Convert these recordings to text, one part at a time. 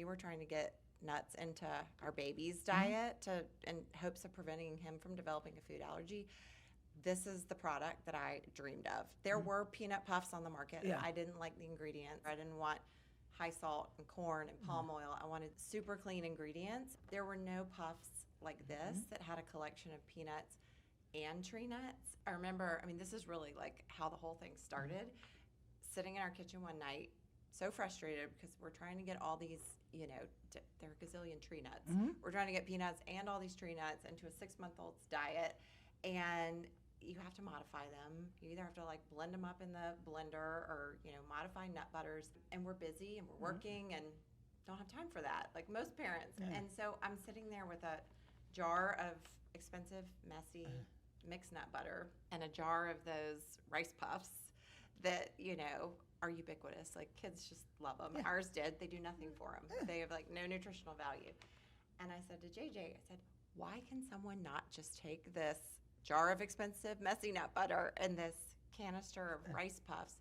were trying to get nuts into our baby's diet in hopes of preventing him from developing a food allergy, this is the product that I dreamed of. There were peanut puffs on the market. Yeah. I didn't like the ingredients. I didn't want high salt and corn and palm oil. I wanted super clean ingredients. There were no puffs like this that had a collection of peanuts and tree nuts. I remember, this is really like how the whole thing started. Sitting in our kitchen one night, so frustrated because we're trying to get all these, there are a gazillion tree nuts. We're trying to get peanuts and all these tree nuts into a 6-month-old's diet, and you have to modify them. You either have to like blend them up in the blender or, modify nut butters. And we're busy and we're working and don't have time for that, like most parents. And so I'm sitting there with a jar of expensive, messy mixed nut butter and a jar of those rice puffs that, are ubiquitous. Like kids just love them. Ours did. They do nothing for them. They have like no nutritional value. And I said to JJ, I said, why can someone not just take this jar of expensive messy nut butter and this canister of rice puffs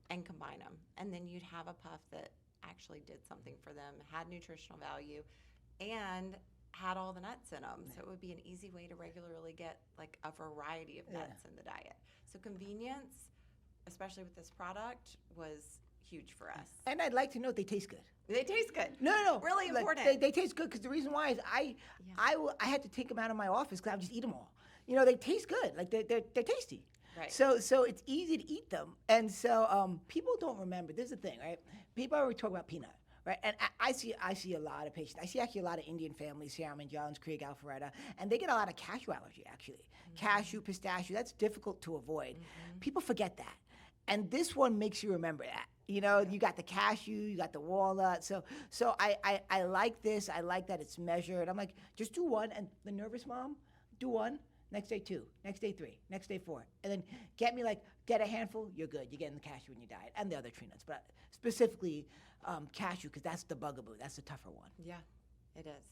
and combine them? And then you'd have a puff that actually did something for them, had nutritional value, and had all the nuts in them. So it would be an easy way to regularly get like a variety of nuts in the diet. So convenience, especially with this product, was huge for us. And I'd like to note they taste good. They taste good. No. Really like, important. They taste good because the reason why is I had to take them out of my office because I would just eat them all. They taste good. Like they're tasty. Right. So it's easy to eat them. And so people don't remember. This is the thing, right? People always talk about peanut. Right, and I see a lot of patients. I see actually a lot of Indian families here. I'm in Johns Creek, Alpharetta, and they get a lot of cashew allergy, actually. Cashew, pistachio, that's difficult to avoid. People forget that. And this one makes you remember that. You got the cashew, you got the walnut. So I like this. I like that it's measured. I'm like, just do one. And the nervous mom, do one. Next day 2, next day 3, next day 4. And then get a handful, you're good. You're getting the cashew in your diet and the other tree nuts. But specifically cashew, because that's the bugaboo. That's the tougher one. Yeah, it is.